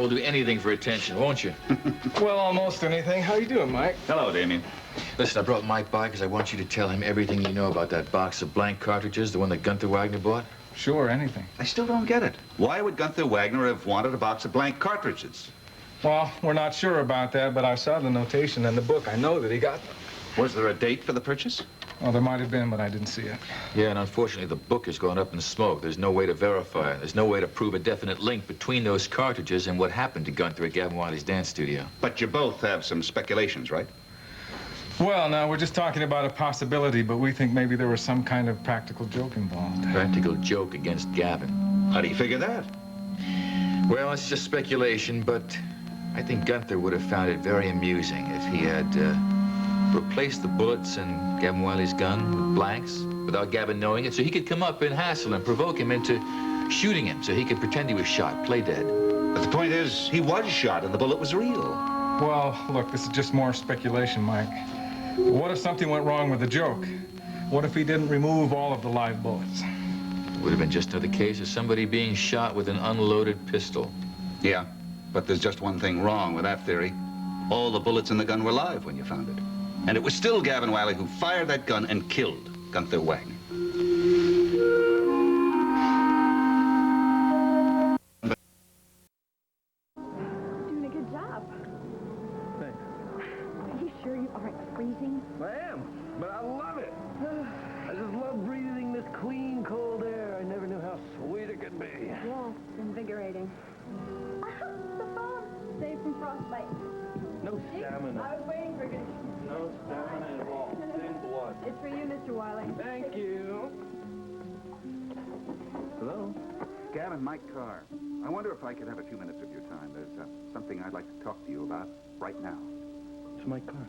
will do anything for attention, won't you? Well, almost anything. How you doing, Mike? Hello, Damian. Listen, I brought Mike by because I want you to tell him everything you know about that box of blank cartridges, the one that Gunther Wagner bought. Sure, anything. I still don't get it. Why would Gunther Wagner have wanted a box of blank cartridges? Well, we're not sure about that, but I saw the notation in the book. I know that he got them. Was there a date for the purchase? Well, there might have been, but I didn't see it. Yeah, and unfortunately, the book has gone up in smoke. There's no way to verify it. There's no way to prove a definite link between those cartridges and what happened to Gunther at Gavin Wiley's dance studio. But you both have some speculations, right? Well, now, we're just talking about a possibility, but we think maybe there was some kind of practical joke involved. Practical joke against Gavin. How do you figure that? Well, it's just speculation, but I think Gunther would have found it very amusing if he had replaced the bullets in Gavin Wiley's gun with blanks without Gavin knowing it, so he could come up and hassle and provoke him into shooting him, so he could pretend he was shot, play dead. But the point is, he was shot and the bullet was real. Well, look, this is just more speculation, Mike. What if something went wrong with the joke? What if he didn't remove all of the live bullets? It would have been just another case of somebody being shot with an unloaded pistol. Yeah, but there's just one thing wrong with that theory. All the bullets in the gun were live when you found it. And it was still Gavin Wiley who fired that gun and killed Gunther Wagner. Doing a good job. Thanks. Are you sure you aren't freezing? I am, but I love it. I just love breathing this clean, cold air. I never knew how sweet it could be. Yes, invigorating. The phone. Saved from frostbite. No stamina. I was waiting for you. No stamina at all. Thin blood. It's for you, Mr. Wiley. Thank you. Hello? Gavin, Mike Carr. I wonder if I could have a few minutes of your time. There's something I'd like to talk to you about right now. It's my car.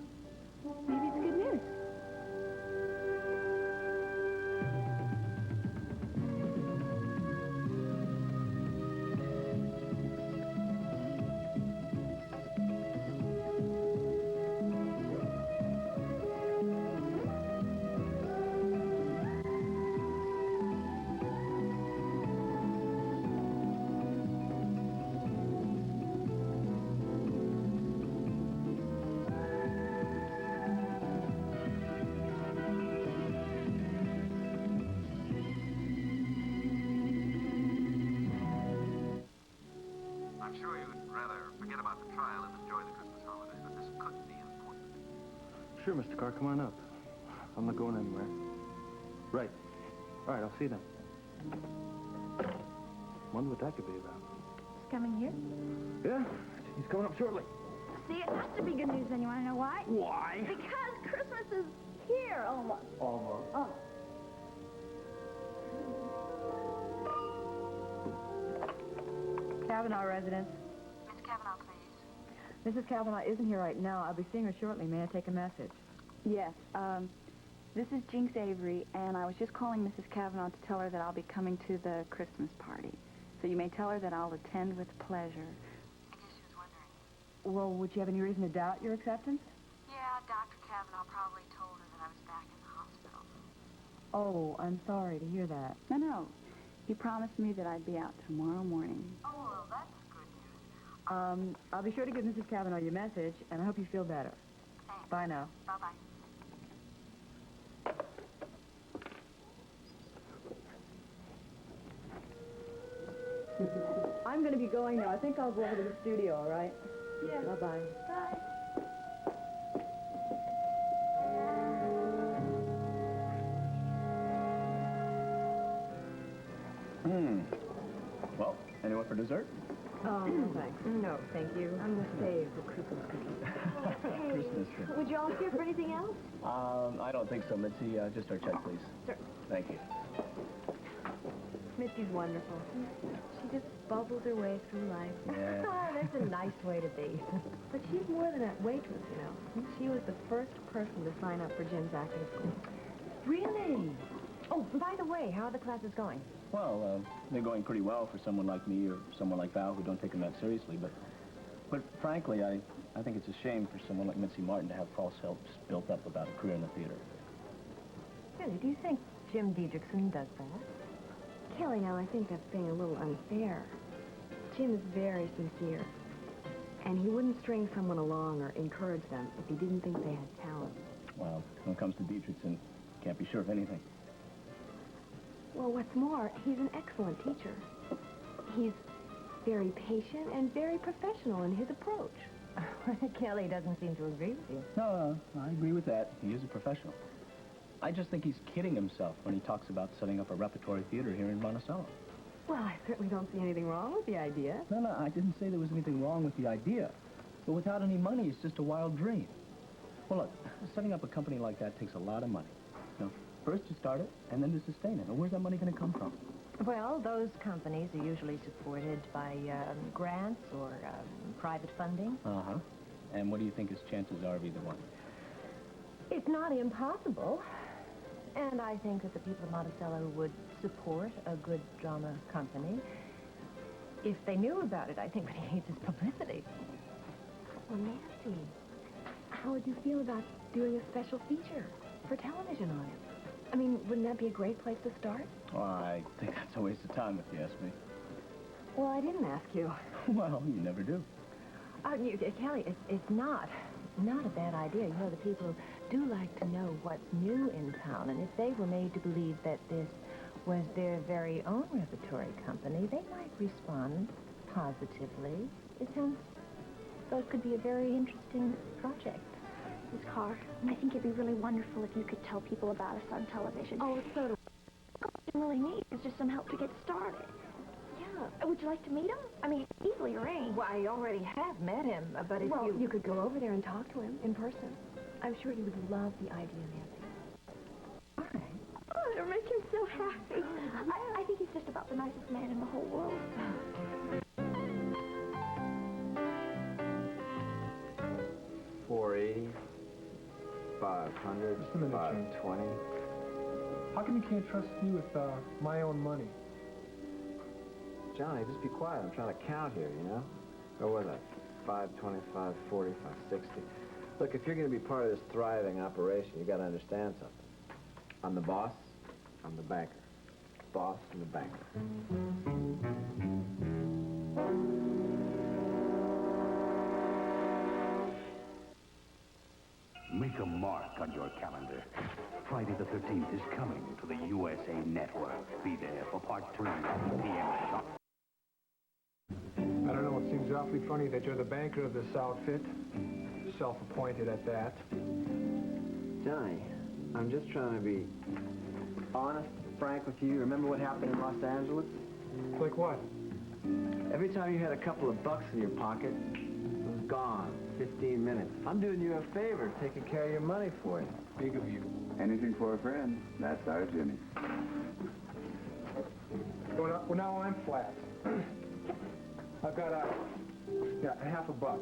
Maybe it's good news. I'm sure you'd rather forget about the trial and enjoy the Christmas holiday, but this could be important. Sure, Mr. Carr, come on up. I'm not going anywhere. Right. All right, I'll see them. Wonder what that could be about. He's coming here. Yeah, he's coming up shortly. See, it has to be good news, then. You want to know why? Why? Because Christmas is here, almost. Almost. Oh. Kavanaugh residence. Miss Kavanaugh, please. Mrs. Kavanaugh isn't here right now. I'll be seeing her shortly. May I take a message? Yes, this is Jinx Avery, and I was just calling Mrs. Kavanaugh to tell her that I'll be coming to the Christmas party. So you may tell her that I'll attend with pleasure. I guess she was wondering. Well, would you have any reason to doubt your acceptance? Yeah, Dr. Kavanaugh probably told her that I was back in the hospital. Oh, I'm sorry to hear that. No. He promised me that I'd be out tomorrow morning. Oh, well, that's good news. I'll be sure to give Mrs. Kavanaugh your message, and I hope you feel better. Thanks. Bye now. Bye-bye. I'm going to be going now. I think I'll go over to the studio, all right? Yeah. Bye-bye. Bye. Well, anyone for dessert? Oh, no, thanks. No, thank you. I'm going to save for Christmas cookies. Christmas tree. Would you all here for anything else? I don't think so, Mitzi. Just our check, please. Sure. Thank you. Mitzi's wonderful. She just bubbles her way through life. Yeah. That's a nice way to be. But she's more than a waitress, you know. She was the first person to sign up for Jim's acting school. Really? Oh, by the way, how are the classes going? Well, they're going pretty well for someone like me or someone like Val who don't take them that seriously. But frankly, I think it's a shame for someone like Mitzi Martin to have false hopes built up about a career in the theater. Really, do you think Jim Dedrickson does that? Kelly, now I think that's being a little unfair. Jim is very sincere. wouldn't string someone along or encourage them if he didn't think they had talent. Well, when it comes to Dedrickson, can't be sure of anything. Well, what's more, he's an excellent teacher. He's very patient and very professional in his approach. Kelly doesn't seem to agree with you. No, I agree with that. He is a professional. I just think he's kidding himself when he talks about setting up a repertory theater here in Monticello. Well, I certainly don't see anything wrong with the idea. No, I didn't say there was anything wrong with the idea. But without any money, it's just a wild dream. Well, look, setting up a company like that takes a lot of money. You know, first to start it, and then to sustain it. Now, where's that money going to come from? Well, those companies are usually supported by grants or private funding. Uh-huh. And what do you think his chances are of either one? It's not impossible. And I think that the people of Monticello would support a good drama company. If they knew about it, I think what he needs is publicity. Well, Nancy, how would you feel about doing a special feature for television on him? I mean, wouldn't that be a great place to start? Well, I think that's a waste of time if you ask me. Well, I didn't ask you. Well, you never do. Kelly, it's not a bad idea. You know, the people do like to know what's new in town, and if they were made to believe that this was their very own repertory company, they might respond positively. It sounds so it could be a very interesting project. Miss Carr, I think it'd be really wonderful if you could tell people about us on television. Oh, so do All we really need is just some help to get started. Yeah. Would you like to meet him? I mean, easily arranged. Well, I already have met him, but if well, you could go over there and talk to him in person. I'm sure you would love the idea, Nancy. All right. Oh, it'll make him so happy. I think he's just about the nicest man in the whole world. $480, $500, Just a minute, Jim. $520. How come you can't trust me with my own money? Johnny, just be quiet. I'm trying to count here, you know? Or was that? 520, 540, 560. Look, if you're going to be part of this thriving operation, you got to understand something. I'm the boss. I'm the banker. Boss and the banker. Make a mark on your calendar. Friday the 13th is coming to the USA Network. Be there for part 3 of the PM Shop. I don't know, it seems awfully funny that you're the banker of this outfit. Self-appointed at that. Johnny, I'm just trying to be honest, frank with you. Remember what happened in Los Angeles? Like what? Every time you had a couple of bucks in your pocket, it was gone. 15 minutes. I'm doing you a favor, taking care of your money for you. Big of you. Anything for a friend. That's our Jimmy. Well, now I'm flat. I've got a half a buck.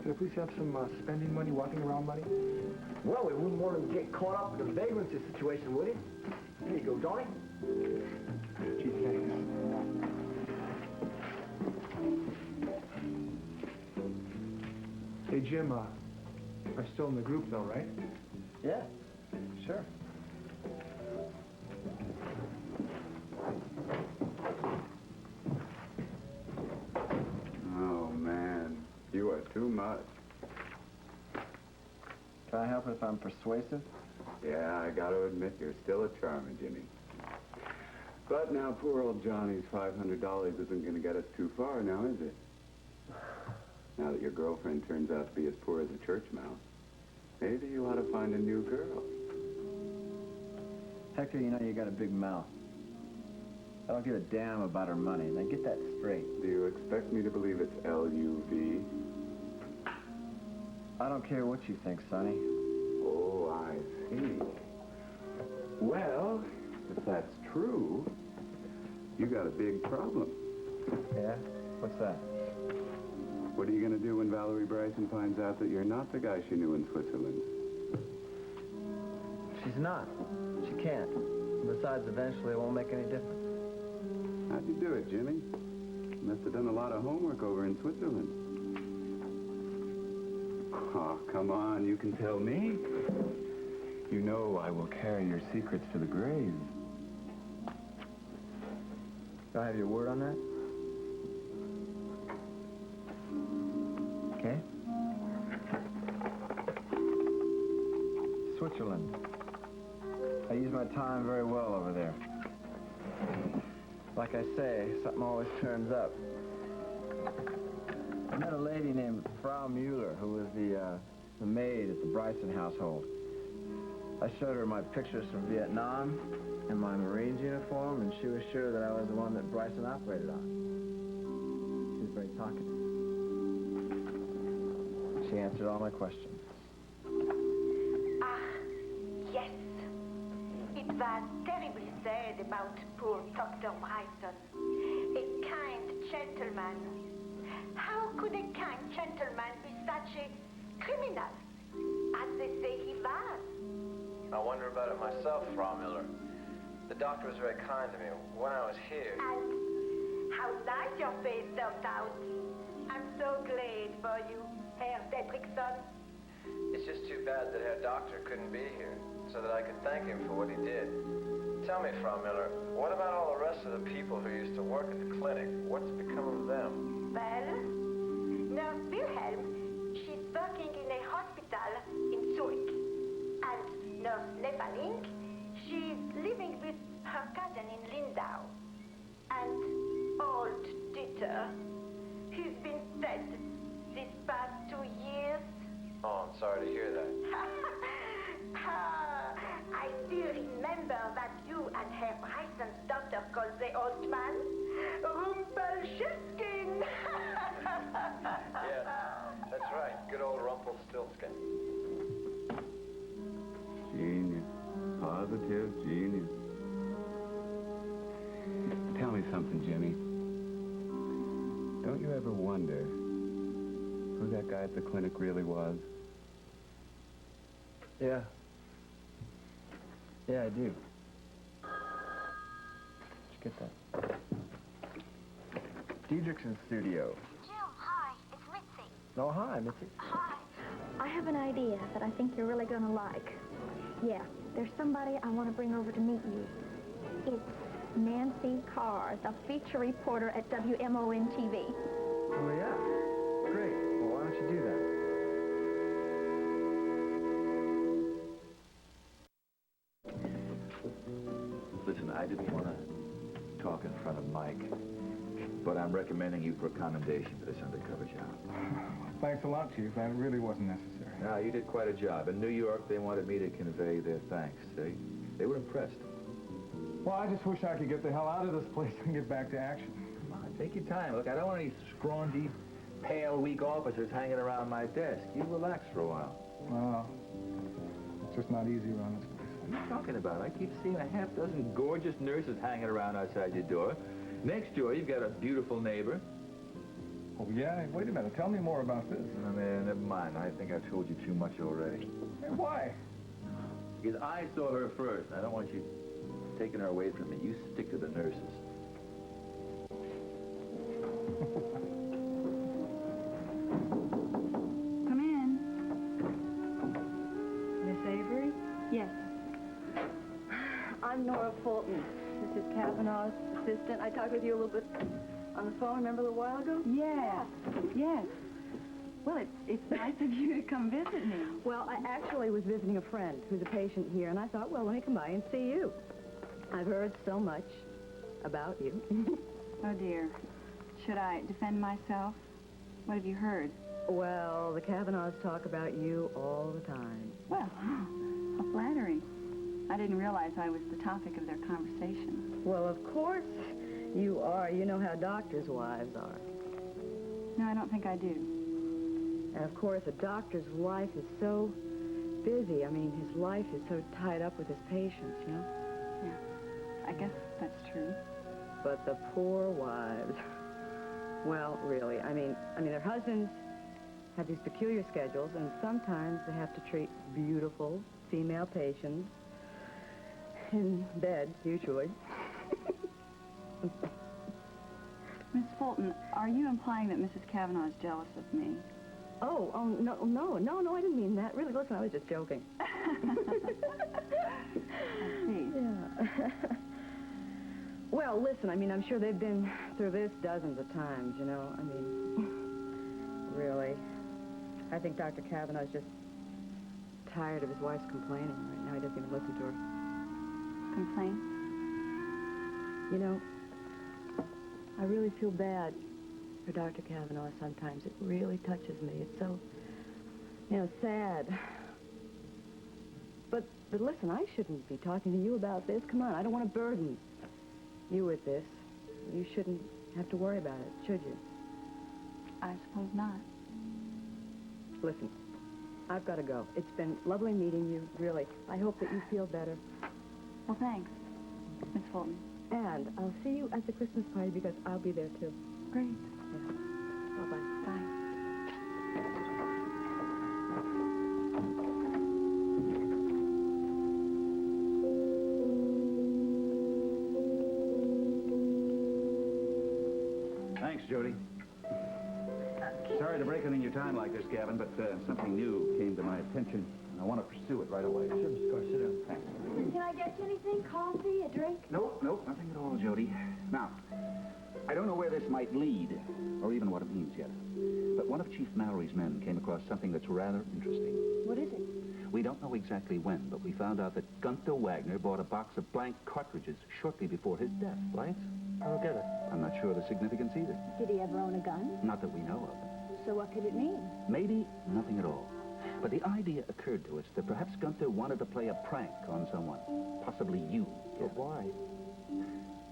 Could I please have some spending money, walking around money? Well, we wouldn't want to get caught up in a vagrancy situation, would you? Here you go, Donnie. Gee, thanks. Hey, Jim, I'm still in the group, though, right? Yeah, sure. Oh, man. You are too much. Can I help if I'm persuasive? Yeah, I got to admit, you're still a charmer, Jimmy. But now poor old Johnny's $500 isn't going to get us too far now, is it? Now that your girlfriend turns out to be as poor as a church mouse, maybe you ought to find a new girl. Hector, you know you got a big mouth. I don't give a damn about her money. Now get that straight. Do you expect me to believe it's L-U-V? I don't care what you think, Sonny. Oh, I see. Well, if that's true, you got a big problem. Yeah? What's that? What are you going to do when Valerie Bryson finds out that you're not the guy she knew in Switzerland? She's not. She can't. Besides, eventually it won't make any difference. How'd you do it, Jimmy? You must have done a lot of homework over in Switzerland. Oh, come on, you can tell me. You know I will carry your secrets to the grave. Do I have your word on that? Switzerland. I use my time very well over there. Like I say, something always turns up. I met a lady named Frau Mueller, who was the maid at the Bryson household. I showed her my pictures from Vietnam and my Marines uniform, and she was sure that I was the one that Bryson operated on. She was very talkative. She answered all my questions. Ah, yes. It was terribly sad about poor Dr. Bryson. A kind gentleman. How could a kind gentleman be such a criminal, as they say he was? I wonder about it myself, Frau Mueller. The doctor was very kind to me when I was here. And how nice your face turned out. I'm so glad for you, Herr Dedrickson. It's just too bad that Herr Doctor couldn't be here, so that I could thank him for what he did. Tell me, Frau Mueller, what about all the rest of the people who used to work at the clinic? What's become of them? Well, Nurse Wilhelm, she's working in a hospital in Zurich. And Nurse Nepalink, she's living with her cousin in Lindau. And old Dieter, he's been dead these past 2 years. Oh, I'm sorry to hear that. I still remember that you and Herr Bryson's daughter called the old man Rumpelstiltskin. Yes, that's right. Good old Rumpelstiltskin. Genius. Positive genius. Tell me something, Jimmy. Don't you ever wonder who that guy at the clinic really was? Yeah. Yeah, I do. Did you get that? Dedrickson's studio. Jim, hi. It's Mitzi. Oh, hi, Mitzi. Hi. I have an idea that I think you're really going to like. Yeah, there's somebody I want to bring over to meet you. It's Nancy Carr, the feature reporter at WMON-TV. Oh, yeah. Great. Well, why don't you do that? Listen, I didn't want to talk in front of Mike, but I'm recommending you for a commendation for this undercover job. Thanks a lot, Chief. That really wasn't necessary. No, you did quite a job. In New York, they wanted me to convey their thanks. They were impressed. Well, I just wish I could get the hell out of this place and get back to action. Come on, take your time. Look, I don't want any scrawny, pale, weak officers hanging around my desk. You relax for a while. Well, it's just not easy around this place. What are you talking about? I keep seeing a half dozen gorgeous nurses hanging around outside your door. Next door, you've got a beautiful neighbor. Oh, yeah? Wait a minute. Tell me more about this. I mean, never mind. I think I've told you too much already. Hey, why? Because I saw her first. I don't want you taking her away from me. You stick to the nurses. Come in. Miss Avery? Yes. I'm Nora Fulton. This is Kavanaugh's assistant. I talked with you a little bit on the phone, remember a little while ago? Yeah. Yes. Well, it's nice of you to come visit me. Well, I actually was visiting a friend who's a patient here, and I thought, well, let me come by and see you. I've heard so much about you. Oh, dear. Should I defend myself? What have you heard? Well, the Kavanaughs talk about you all the time. Well, how flattering. I didn't realize I was the topic of their conversation. Well, of course you are. You know how doctors' wives are. No, I don't think I do. And, of course, a doctor's life is so busy. I mean, his life is so tied up with his patients, you know? Yeah, I guess that's true. But the poor wives. Well, really, I mean, their husbands have these peculiar schedules, and sometimes they have to treat beautiful female patients in bed, usually. Miss Fulton, are you implying that Mrs. Kavanaugh is jealous of me? Oh, no, I didn't mean that. Really, listen, I was just joking. I see. Yeah. Well, listen, I mean, I'm sure they've been through this dozens of times, you know. I mean, really. I think Dr. Kavanaugh's just tired of his wife's complaining. Right now he doesn't even listen to her. Complain? You know, I really feel bad for Dr. Kavanaugh sometimes. It really touches me. It's so, you know, sad. But listen, I shouldn't be talking to you about this. Come on, I don't want to burden you with this. You shouldn't have to worry about it, should you? I suppose not. Listen, I've got to go. It's been lovely meeting you, really. I hope that you feel better. Well, thanks, Miss Fulton. And I'll see you at the Christmas party because I'll be there, too. Great. Yeah. Bye-bye. Bye. Thanks, Jody. Sorry to break it in your time like this, Gavin, but something new came to my attention, and I want to pursue it right away. Sure, Mr. Carr, sit down. Thanks. Can I get you anything? Coffee, a drink? Nope, nothing at all, Jody. Now, I don't know where this might lead, or even what it means yet. But one of Chief Mallory's men came across something that's rather interesting. What is it? We don't know exactly when, but we found out that Gunther Wagner bought a box of blank cartridges shortly before his death. Blanks? I don't get it. I'm not sure of the significance either. Did he ever own a gun? Not that we know of. So what could it mean? Maybe nothing at all. But the idea occurred to us that perhaps Gunther wanted to play a prank on someone. Possibly you. But why?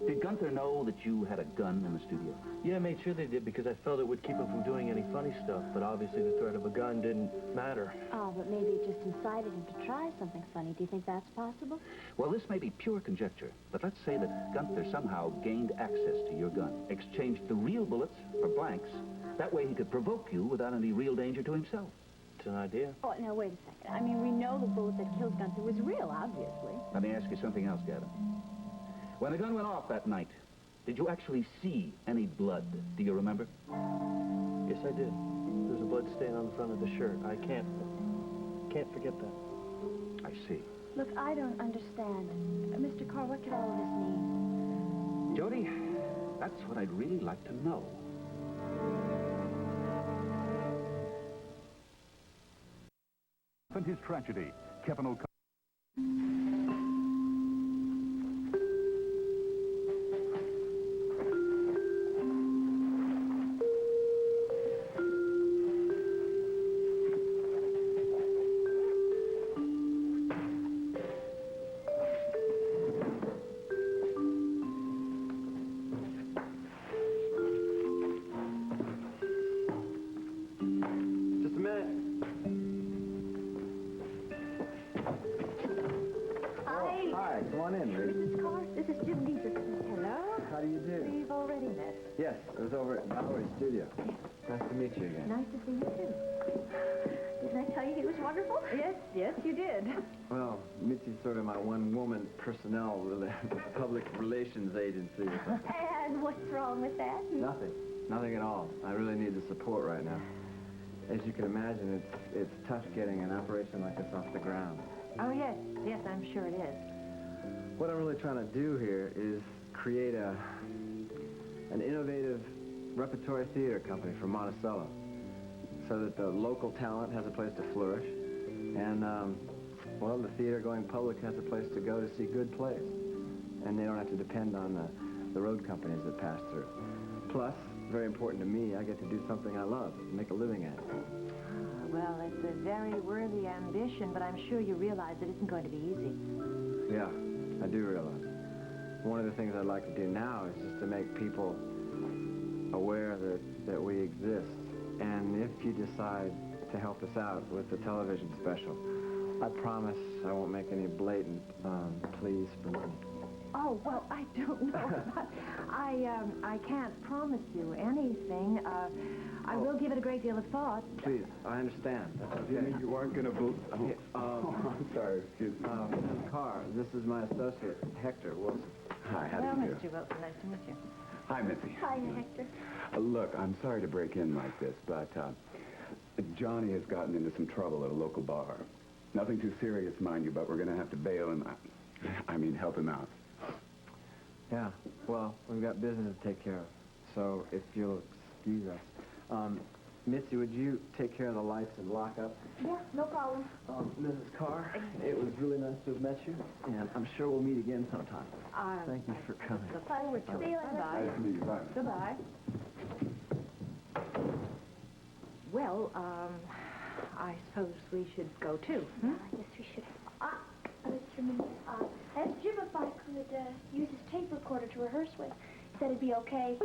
Did Gunther know that you had a gun in the studio? Yeah, I made sure they did because I felt it would keep him from doing any funny stuff. But obviously the threat of a gun didn't matter. Oh, but maybe it just incited him to try something funny. Do you think that's possible? Well, this may be pure conjecture, but let's say that Gunther somehow gained access to your gun, exchanged the real bullets for blanks. That way he could provoke you without any real danger to himself. It's an idea. Oh, now, wait a second. I mean, we know the bullet that killed Gunther was real, obviously. Let me ask you something else, Gavin. When the gun went off that night, did you actually see any blood? Do you remember? Yes, I did. There was a blood stain on the front of the shirt. I can't forget that. I see. Look, I don't understand. Mr. Carr, what could all of this mean? Jody, that's what I'd really like to know. And his tragedy, Kevin Just a minute. Hi, come on in, lady. Mrs. Carr, this is Jim Dedrickson. Hello. How do you do? We've already met. Yes, I was over at Valerie's studio. Nice to meet you again. Nice to see you, too. Didn't I tell you he was wonderful? Yes, you did. Well, Mitzi's sort of my one-woman personnel, public relations agency or something. And what's wrong with that? Nothing. Nothing at all. I really need the support right now. As you can imagine, it's tough getting an operation like this off the ground. Oh, yes. Yes, I'm sure it is. What I'm really trying to do here is create an innovative repertory theater company for Monticello so that the local talent has a place to flourish and, well, the theater-going public has a place to go to see good plays. And they don't have to depend on the road companies that pass through. Plus, very important to me, I get to do something I love, make a living at it. Well, it's a very worthy ambition, but I'm sure you realize it isn't going to be easy. Yeah, I do realize. One of the things I'd like to do now is just to make people aware that we exist. And if you decide to help us out with the television special, I promise I won't make any blatant pleas for money. Oh, well, I don't know. I can't promise you anything. I will give it a great deal of thought. Please, I understand. That's okay. Jimmy, you aren't going to... I'm sorry, excuse me. Mrs. Carr, this is my associate, Hector Wilson. Hi, how Well, do you do? Mr. Wilson, nice to meet you. Hi, Mitzi. Hi, Hector. Look, I'm sorry to break in like this, but Johnny has gotten into some trouble at a local bar. Nothing too serious, mind you, but we're going to have to bail him out. I mean, help him out. Yeah, well, we've got business to take care of. So if you'll excuse us. Mitzi, would you take care of the lights and lock up? Yeah, no problem. Mrs. Carr, it was really nice to have met you, and I'm sure we'll meet again sometime. Thank you for coming. Look forward to See you it. later. Bye-bye. Nice to meet you. Bye. Goodbye. Well, I suppose we should go too. Yeah, I guess we should. Mr. I asked Jim if I could use his tape recorder to rehearse with. He said it'd be okay.